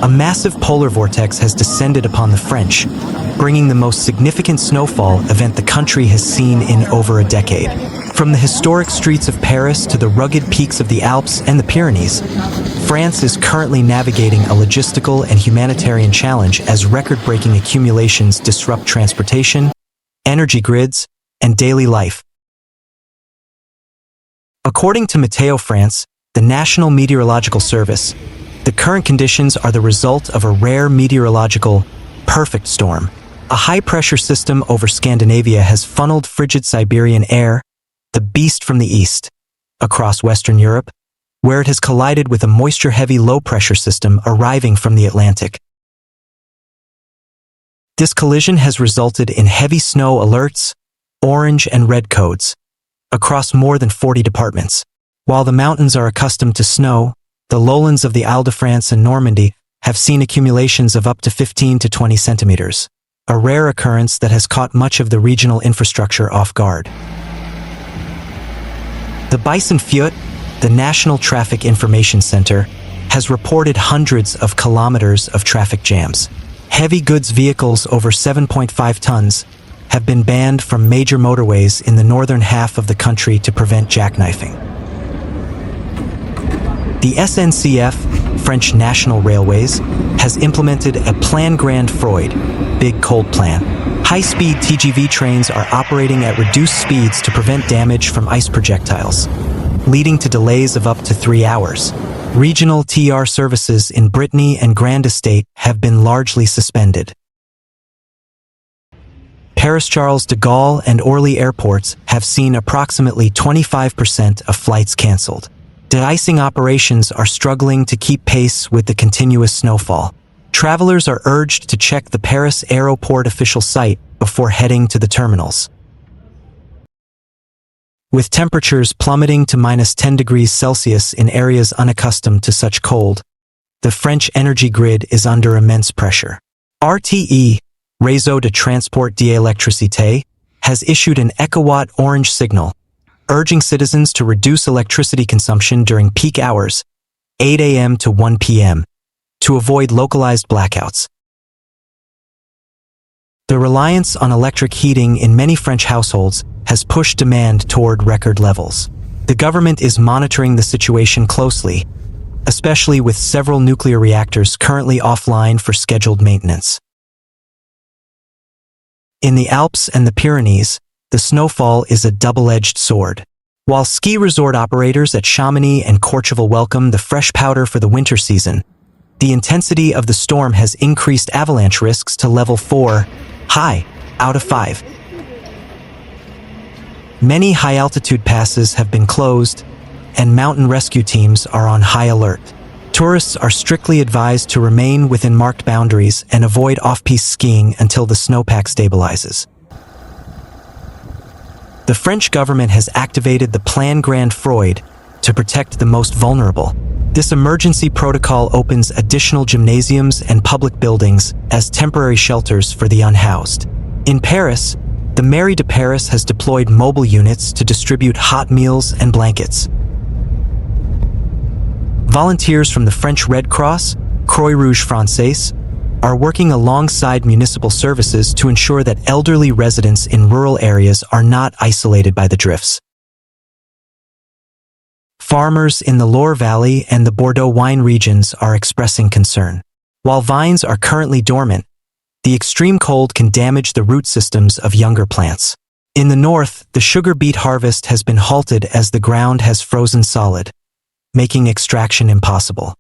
A massive polar vortex has descended upon the French, bringing the most significant snowfall event the country has seen in over a decade. From the historic streets of Paris to the rugged peaks of the Alps and the Pyrenees, France is currently navigating a logistical and humanitarian challenge as record-breaking accumulations disrupt transportation, energy grids, and daily life. According to Météo France, the National Meteorological Service, the current conditions are the result of a rare meteorological perfect storm. A high-pressure system over Scandinavia has funneled frigid Siberian air, the beast from the east, across Western Europe, where it has collided with a moisture-heavy low-pressure system arriving from the Atlantic. This collision has resulted in heavy snow alerts, orange and red codes, across more than 40 departments. While the mountains are accustomed to snow, the lowlands of the Île-de-France and Normandy have seen accumulations of up to 15 to 20 centimeters, a rare occurrence that has caught much of the regional infrastructure off guard. The Bison Fut, the National Traffic Information Center, has reported hundreds of kilometers of traffic jams. Heavy goods vehicles over 7.5 tons have been banned from major motorways in the northern half of the country to prevent jackknifing. The SNCF, French National Railways, has implemented a Plan Grand Froid, Big Cold Plan. High-speed TGV trains are operating at reduced speeds to prevent damage from ice projectiles, leading to delays of up to 3 hours. Regional TR services in Brittany and Grand Estate have been largely suspended. Paris Charles de Gaulle and Orly airports have seen approximately 25% of flights cancelled. De-icing operations are struggling to keep pace with the continuous snowfall. Travelers are urged to check the Paris Aéroport official site before heading to the terminals. With temperatures plummeting to -10 degrees Celsius in areas unaccustomed to such cold, the French energy grid is under immense pressure. RTE, Réseau de Transport d'Électricité, has issued an EcoWatt orange signal, urging citizens to reduce electricity consumption during peak hours, 8 a.m. to 1 p.m., to avoid localized blackouts. The reliance on electric heating in many French households has pushed demand toward record levels. The government is monitoring the situation closely, especially with several nuclear reactors currently offline for scheduled maintenance. In the Alps and the Pyrenees, the snowfall is a double-edged sword. While ski resort operators at Chamonix and Courchevel welcome the fresh powder for the winter season, the intensity of the storm has increased avalanche risks to level 4, high, out of 5. Many high-altitude passes have been closed, and mountain rescue teams are on high alert. Tourists are strictly advised to remain within marked boundaries and avoid off-piste skiing until the snowpack stabilizes. The French government has activated the Plan Grand Froid to protect the most vulnerable. This emergency protocol opens additional gymnasiums and public buildings as temporary shelters for the unhoused. In Paris, the Mairie de Paris has deployed mobile units to distribute hot meals and blankets. Volunteers from the French Red Cross, Croix-Rouge Française, are working alongside municipal services to ensure that elderly residents in rural areas are not isolated by the drifts. Farmers in the Loire Valley and the Bordeaux wine regions are expressing concern. While vines are currently dormant, the extreme cold can damage the root systems of younger plants. In the north, the sugar beet harvest has been halted as the ground has frozen solid, making extraction impossible.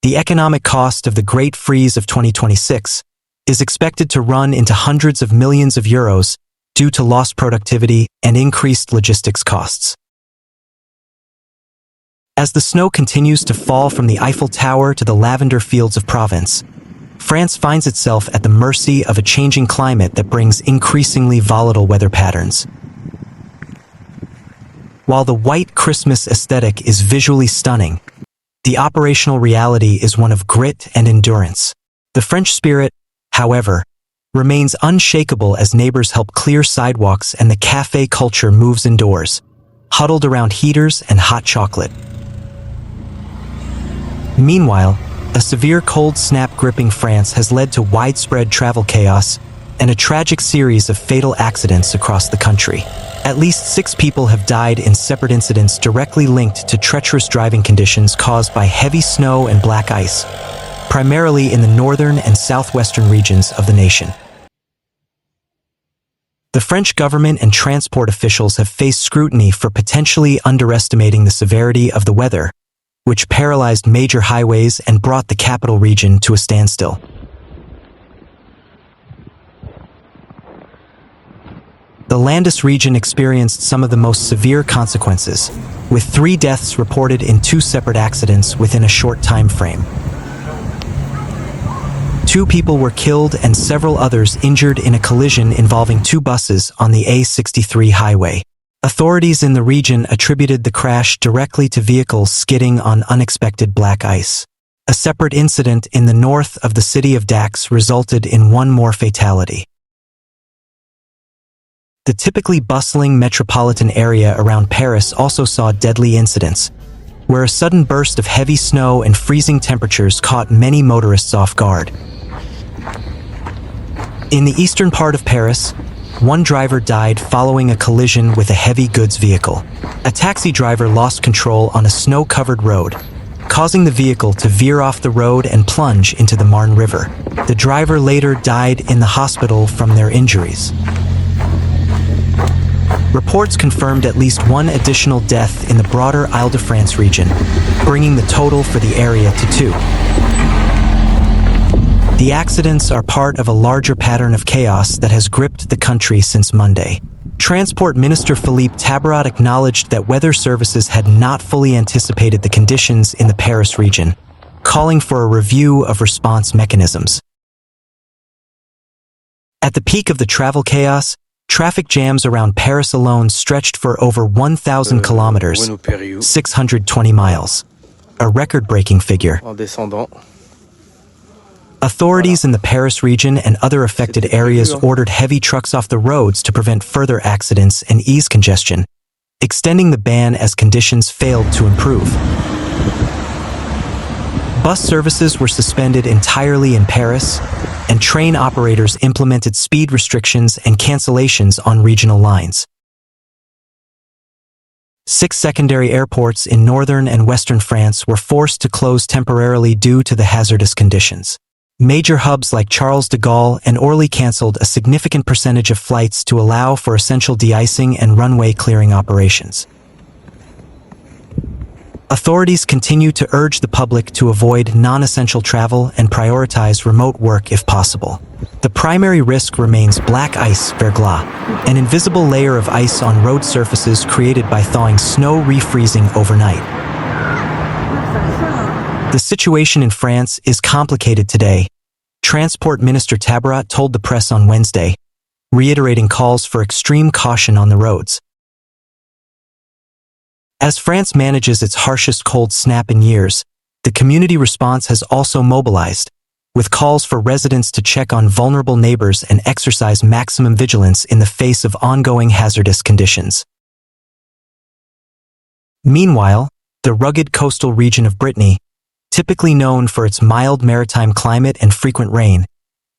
The economic cost of the Great Freeze of 2026 is expected to run into hundreds of millions of euros due to lost productivity and increased logistics costs. As the snow continues to fall from the Eiffel Tower to the lavender fields of Provence, France finds itself at the mercy of a changing climate that brings increasingly volatile weather patterns. While the white Christmas aesthetic is visually stunning, the operational reality is one of grit and endurance. The French spirit, however, remains unshakable as neighbors help clear sidewalks and the café culture moves indoors, huddled around heaters and hot chocolate. Meanwhile, a severe cold snap gripping France has led to widespread travel chaos and a tragic series of fatal accidents across the country. At least 6 people have died in separate incidents directly linked to treacherous driving conditions caused by heavy snow and black ice, primarily in the northern and southwestern regions of the nation. The French government and transport officials have faced scrutiny for potentially underestimating the severity of the weather, which paralyzed major highways and brought the capital region to a standstill. The Landes region experienced some of the most severe consequences, with 3 deaths reported in 2 separate accidents within a short time frame. 2 people were killed and several others injured in a collision involving 2 buses on the A63 highway. Authorities in the region attributed the crash directly to vehicles skidding on unexpected black ice. A separate incident in the north of the city of Dax resulted in 1 more fatality. The typically bustling metropolitan area around Paris also saw deadly incidents, where a sudden burst of heavy snow and freezing temperatures caught many motorists off guard. In the eastern part of Paris, 1 driver died following a collision with a heavy goods vehicle. A taxi driver lost control on a snow-covered road, causing the vehicle to veer off the road and plunge into the Marne River. The driver later died in the hospital from their injuries. Reports confirmed at least 1 additional death in the broader Île-de-France region, bringing the total for the area to 2. The accidents are part of a larger pattern of chaos that has gripped the country since Monday. Transport Minister Philippe Tabarot acknowledged that weather services had not fully anticipated the conditions in the Paris region, calling for a review of response mechanisms. At the peak of the travel chaos, traffic jams around Paris alone stretched for over 1,000 kilometers, 620 miles, a record-breaking figure. Authorities in the Paris region and other affected areas ordered heavy trucks off the roads to prevent further accidents and ease congestion, extending the ban as conditions failed to improve. Bus services were suspended entirely in Paris, and train operators implemented speed restrictions and cancellations on regional lines. 6 secondary airports in northern and western France were forced to close temporarily due to the hazardous conditions. Major hubs like Charles de Gaulle and Orly canceled a significant percentage of flights to allow for essential de-icing and runway clearing operations. Authorities continue to urge the public to avoid non-essential travel and prioritize remote work if possible. The primary risk remains black ice, verglas, an invisible layer of ice on road surfaces created by thawing snow refreezing overnight. The situation in France is complicated today, Transport Minister Tabarot told the press on Wednesday, reiterating calls for extreme caution on the roads. As France manages its harshest cold snap in years, the community response has also mobilized, with calls for residents to check on vulnerable neighbors and exercise maximum vigilance in the face of ongoing hazardous conditions. Meanwhile, the rugged coastal region of Brittany, typically known for its mild maritime climate and frequent rain,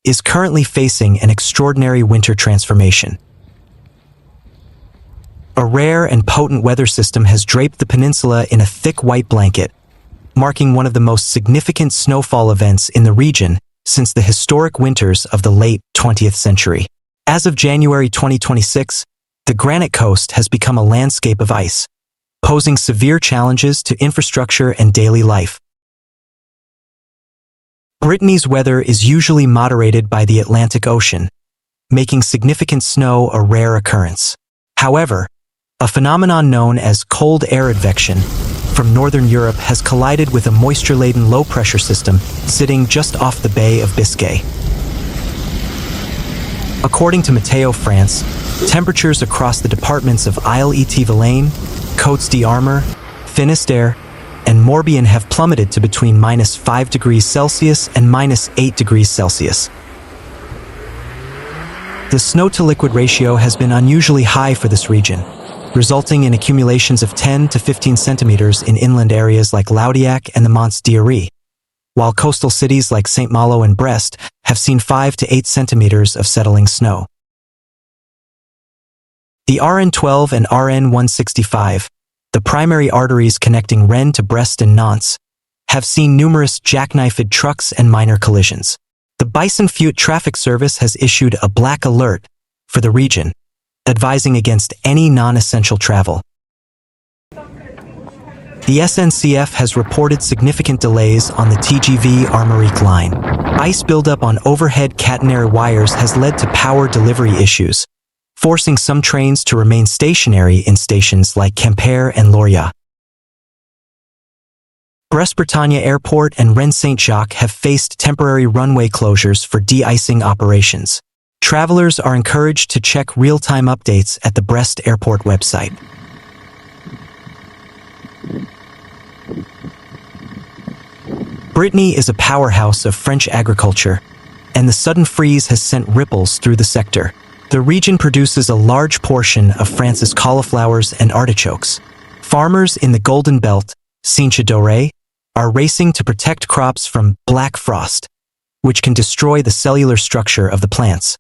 is currently facing an extraordinary winter transformation. A rare and potent weather system has draped the peninsula in a thick white blanket, marking one of the most significant snowfall events in the region since the historic winters of the late 20th century. As of January 2026, the Granite Coast has become a landscape of ice, posing severe challenges to infrastructure and daily life. Brittany's weather is usually moderated by the Atlantic Ocean, making significant snow a rare occurrence. However, a phenomenon known as cold air advection from northern Europe has collided with a moisture-laden low-pressure system sitting just off the Bay of Biscay. According to Météo France, temperatures across the departments of Île-et-Vilaine, Côtes d'Armor, Finistère, and Morbihan have plummeted to between -5 degrees Celsius and -8 degrees Celsius. The snow-to-liquid ratio has been unusually high for this region, resulting in accumulations of 10 to 15 centimeters in inland areas like Laudiac and the Monts d'Arry, while coastal cities like Saint-Malo and Brest have seen 5 to 8 centimeters of settling snow. The RN12 and RN165, the primary arteries connecting Rennes to Brest and Nantes, have seen numerous jackknifed trucks and minor collisions. The Bison-Fuite Traffic Service has issued a black alert for the region, advising against any non-essential travel. The SNCF has reported significant delays on the TGV Armorique line. Ice buildup on overhead catenary wires has led to power delivery issues, forcing some trains to remain stationary in stations like Quimper and Lorient. Brest-Bretagne Airport and Rennes-Saint-Jacques have faced temporary runway closures for de-icing operations. Travelers are encouraged to check real-time updates at the Brest Airport website. Brittany is a powerhouse of French agriculture, and the sudden freeze has sent ripples through the sector. The region produces a large portion of France's cauliflowers and artichokes. Farmers in the Golden Belt, Cinque Doré, are racing to protect crops from black frost, which can destroy the cellular structure of the plants.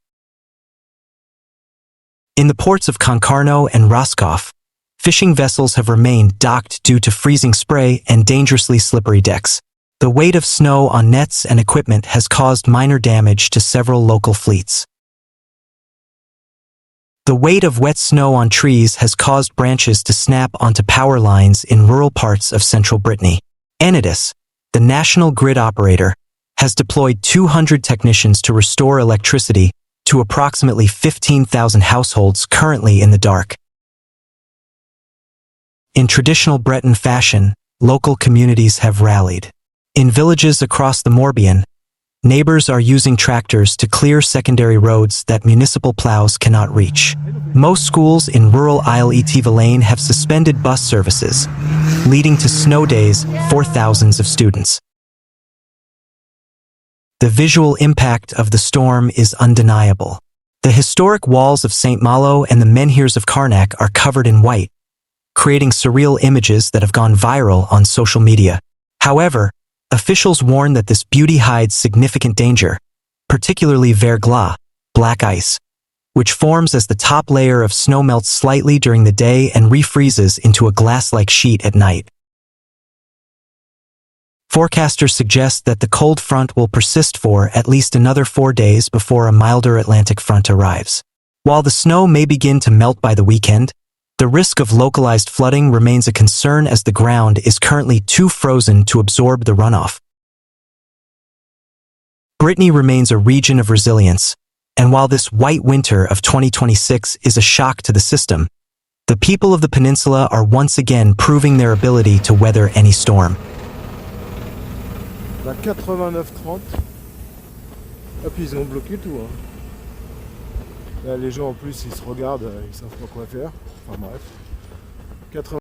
In the ports of Concarneau and Roscoff, fishing vessels have remained docked due to freezing spray and dangerously slippery decks. The weight of snow on nets and equipment has caused minor damage to several local fleets. The weight of wet snow on trees has caused branches to snap onto power lines in rural parts of central Brittany. Enedis, the national grid operator, has deployed 200 technicians to restore electricity to approximately 15,000 households currently in the dark. In traditional Breton fashion, local communities have rallied. In villages across the Morbihan, neighbors are using tractors to clear secondary roads that municipal plows cannot reach. Most schools in rural Île-et-Vilaine have suspended bus services, leading to snow days for thousands of students. The visual impact of the storm is undeniable. The historic walls of Saint-Malo and the menhirs of Carnac are covered in white, creating surreal images that have gone viral on social media. However, officials warn that this beauty hides significant danger, particularly verglas, black ice, which forms as the top layer of snow melts slightly during the day and refreezes into a glass-like sheet at night. Forecasters suggest that the cold front will persist for at least another 4 days before a milder Atlantic front arrives. While the snow may begin to melt by the weekend, the risk of localized flooding remains a concern as the ground is currently too frozen to absorb the runoff. Brittany remains a region of resilience, and while this white winter of 2026 is a shock to the system, the people of the peninsula are once again proving their ability to weather any storm. 89-30. Hop, ils ont bloqué tout. Hein. Là, les gens en plus, ils se regardent, ils savent pas quoi faire. Enfin bref. 80